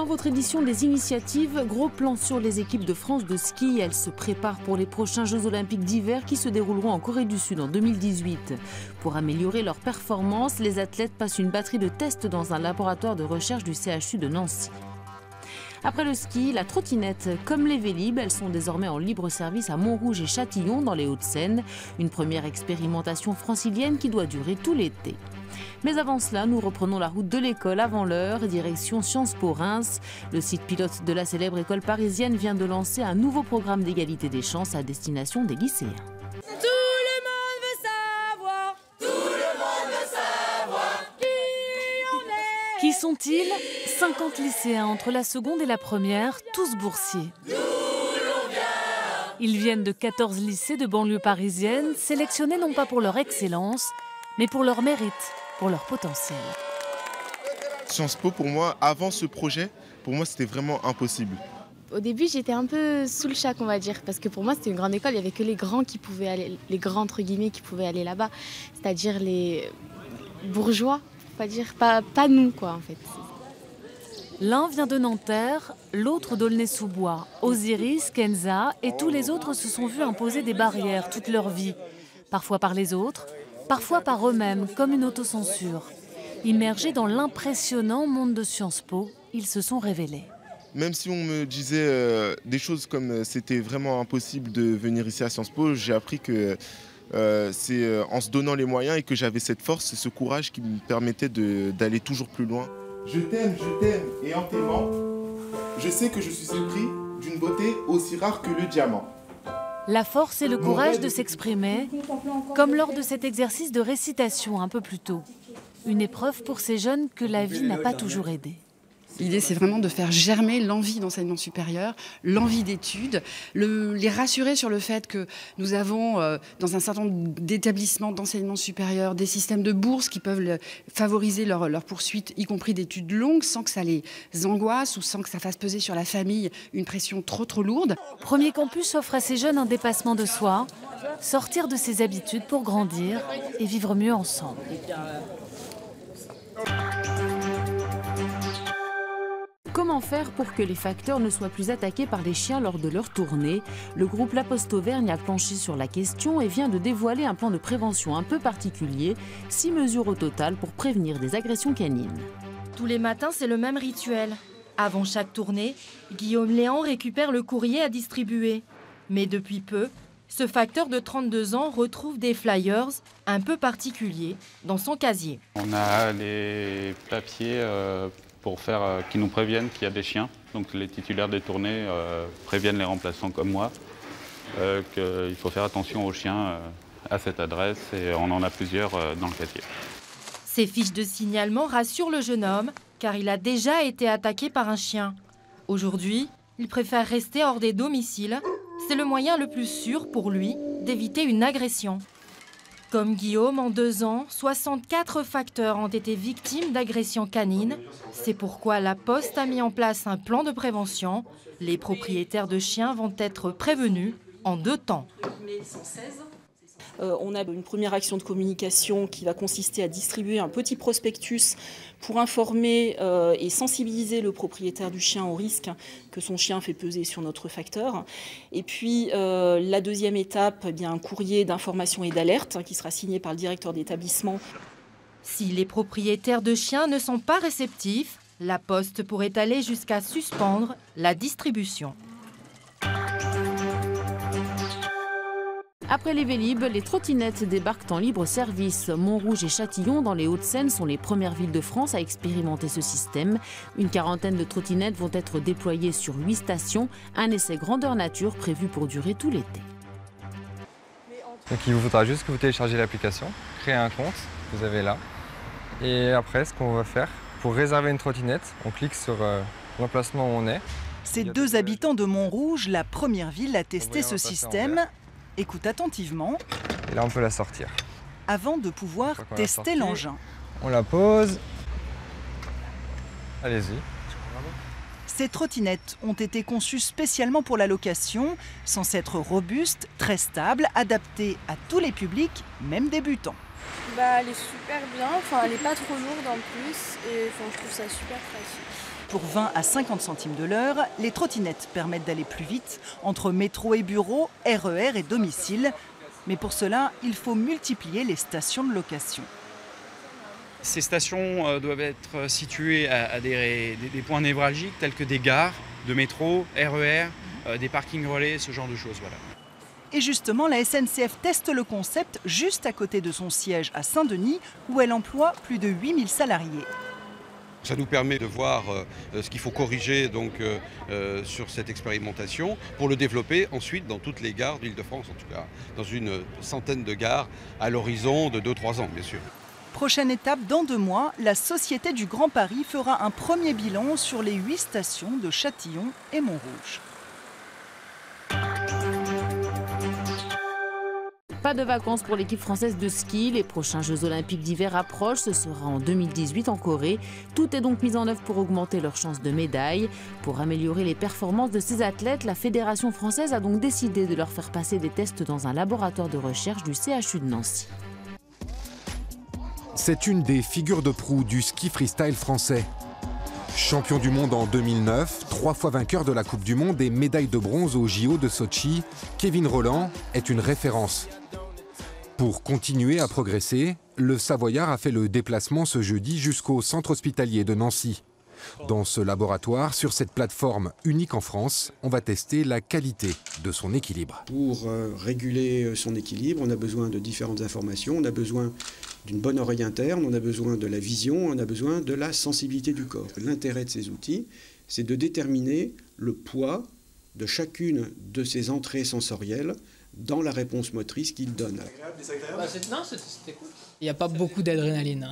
Dans votre édition des initiatives, gros plan sur les équipes de France de ski. Elles se préparent pour les prochains Jeux Olympiques d'hiver qui se dérouleront en Corée du Sud en 2018. Pour améliorer leurs performances, les athlètes passent une batterie de tests dans un laboratoire de recherche du CHU de Nancy. Après le ski, la trottinette, comme les Vélib, elles sont désormais en libre service à Montrouge et Châtillon dans les Hauts-de-Seine. Une première expérimentation francilienne qui doit durer tout l'été. Mais avant cela, nous reprenons la route de l'école avant l'heure, direction Sciences Po Reims. Le site pilote de la célèbre école parisienne vient de lancer un nouveau programme d'égalité des chances à destination des lycéens. Tout le monde veut savoir qui on est. Qui sont-ils? 50 lycéens entre la seconde et la première, tous boursiers. Ils viennent de 14 lycées de banlieue parisienne, sélectionnés non pas pour leur excellence, mais pour leur mérite, pour leur potentiel. Sciences Po, pour moi, avant ce projet, pour moi, c'était vraiment impossible. Au début, j'étais un peu sous le choc, on va dire, parce que pour moi, c'était une grande école. Il n'y avait que les grands qui pouvaient aller, les grands entre guillemets, qui pouvaient aller là-bas, c'est-à-dire les bourgeois, pas nous, quoi, en fait. L'un vient de Nanterre, l'autre d'Aulnay-sous-Bois. Osiris, Kenza et tous les autres se sont vus imposer des barrières toute leur vie, parfois par les autres, parfois par eux-mêmes, comme une autocensure. Immergés dans l'impressionnant monde de Sciences Po, ils se sont révélés. Même si on me disait des choses comme c'était vraiment impossible de venir ici à Sciences Po, j'ai appris que c'est en se donnant les moyens et que j'avais cette force et ce courage qui me permettait d'aller toujours plus loin. Je t'aime, et en t'aimant, je sais que je suis épris d'une beauté aussi rare que le diamant. La force et le courage de s'exprimer, comme lors de cet exercice de récitation un peu plus tôt. Une épreuve pour ces jeunes que la vie n'a pas toujours aidés. L'idée, c'est vraiment de faire germer l'envie d'enseignement supérieur, l'envie d'études, les rassurer sur le fait que nous avons, dans un certain nombre d'établissements d'enseignement supérieur, des systèmes de bourses qui peuvent favoriser leur poursuite, y compris d'études longues, sans que ça les angoisse ou sans que ça fasse peser sur la famille une pression trop lourde. Premier Campus offre à ces jeunes un dépassement de soi, sortir de ses habitudes pour grandir et vivre mieux ensemble. Comment faire pour que les facteurs ne soient plus attaqués par les chiens lors de leur tournée? Le groupe La Poste Auvergne a planché sur la question et vient de dévoiler un plan de prévention un peu particulier, 6 mesures au total pour prévenir des agressions canines. Tous les matins, c'est le même rituel. Avant chaque tournée, Guillaume Léan récupère le courrier à distribuer. Mais depuis peu, ce facteur de 32 ans retrouve des flyers un peu particuliers dans son casier. On a les papiers qui nous préviennent qu'il y a des chiens. Donc les titulaires des tournées préviennent les remplaçants comme moi qu'il faut faire attention aux chiens à cette adresse et on en a plusieurs dans le casier. Ces fiches de signalement rassurent le jeune homme car il a déjà été attaqué par un chien. Aujourd'hui, il préfère rester hors des domiciles. C'est le moyen le plus sûr pour lui d'éviter une agression. Comme Guillaume, en 2 ans, 64 facteurs ont été victimes d'agressions canines. C'est pourquoi la Poste a mis en place un plan de prévention. Les propriétaires de chiens vont être prévenus en 2 temps. On a une première action de communication qui va consister à distribuer un petit prospectus pour informer et sensibiliser le propriétaire du chien au risque que son chien fait peser sur notre facteur. Et puis la deuxième étape, eh bien, un courrier d'information et d'alerte qui sera signé par le directeur d'établissement. Si les propriétaires de chiens ne sont pas réceptifs, la Poste pourrait aller jusqu'à suspendre la distribution. Après les Vélib, les trottinettes débarquent en libre service. Montrouge et Châtillon, dans les Hauts-de-Seine, sont les premières villes de France à expérimenter ce système. Une quarantaine de trottinettes vont être déployées sur 8 stations. Un essai grandeur nature prévu pour durer tout l'été. Donc il vous faudra juste que vous téléchargez l'application, créer un compte, vous avez là. Et après, ce qu'on va faire, pour réserver une trottinette, on clique sur l'emplacement où on est. Ces 2 habitants de Montrouge, la première ville à tester ce système, écoute attentivement. Et là, on peut la sortir. Avant de pouvoir tester l'engin. On la pose. Allez-y. Ces trottinettes ont été conçues spécialement pour la location, censées être robustes, très stables, adaptées à tous les publics, même débutants. Elle est super bien, elle n'est pas trop lourde en plus et je trouve ça super pratique. Pour 20 à 50 centimes de l'heure, les trottinettes permettent d'aller plus vite entre métro et bureau, RER et domicile. Mais pour cela, il faut multiplier les stations de location. Ces stations doivent être situées à des points névralgiques tels que des gares de métro, RER, des parkings relais, ce genre de choses. Voilà. Et justement, la SNCF teste le concept juste à côté de son siège à Saint-Denis, où elle emploie plus de 8000 salariés. Ça nous permet de voir ce qu'il faut corriger donc, sur cette expérimentation pour le développer ensuite dans toutes les gares d'Île-de-France, en tout cas dans une centaine de gares à l'horizon de 2-3 ans, bien sûr. Prochaine étape, dans 2 mois, la Société du Grand Paris fera un premier bilan sur les 8 stations de Châtillon et Montrouge. Pas de vacances pour l'équipe française de ski. Les prochains Jeux Olympiques d'hiver approchent. Ce sera en 2018 en Corée. Tout est donc mis en œuvre pour augmenter leurs chances de médaille. Pour améliorer les performances de ces athlètes, la Fédération française a donc décidé de leur faire passer des tests dans un laboratoire de recherche du CHU de Nancy. C'est une des figures de proue du ski freestyle français. Champion du monde en 2009, 3 fois vainqueur de la Coupe du Monde et médaille de bronze au JO de Sochi, Kevin Rolland est une référence. Pour continuer à progresser, le Savoyard a fait le déplacement ce jeudi jusqu'au centre hospitalier de Nancy. Dans ce laboratoire, sur cette plateforme unique en France, on va tester la qualité de son équilibre. Pour réguler son équilibre, on a besoin de différentes informations, on a besoin d'une bonne oreille interne, on a besoin de la vision, on a besoin de la sensibilité du corps. L'intérêt de ces outils, c'est de déterminer le poids de chacune de ces entrées sensorielles dans la réponse motrice qu'il donne. Non, c'était cool. Il n'y a pas beaucoup d'adrénaline.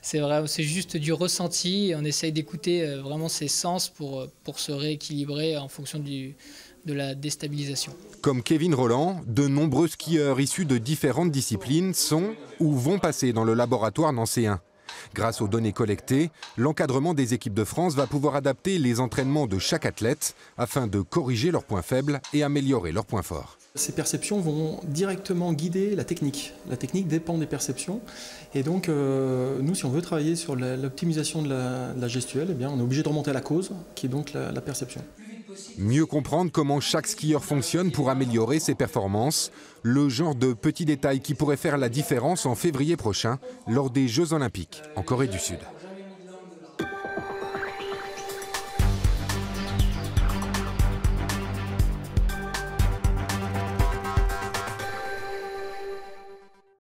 C'est vrai, c'est juste du ressenti. On essaye d'écouter vraiment ses sens pour se rééquilibrer en fonction de la déstabilisation. Comme Kevin Rolland, de nombreux skieurs issus de différentes disciplines sont ou vont passer dans le laboratoire nancéen. Grâce aux données collectées, l'encadrement des équipes de France va pouvoir adapter les entraînements de chaque athlète afin de corriger leurs points faibles et améliorer leurs points forts. Ces perceptions vont directement guider la technique. La technique dépend des perceptions. Et donc, nous, si on veut travailler sur l'optimisation de la gestuelle, eh bien, on est obligé de remonter à la cause, qui est donc la perception. Mieux comprendre comment chaque skieur fonctionne pour améliorer ses performances, le genre de petits détails qui pourraient faire la différence en février prochain lors des Jeux Olympiques en Corée du Sud.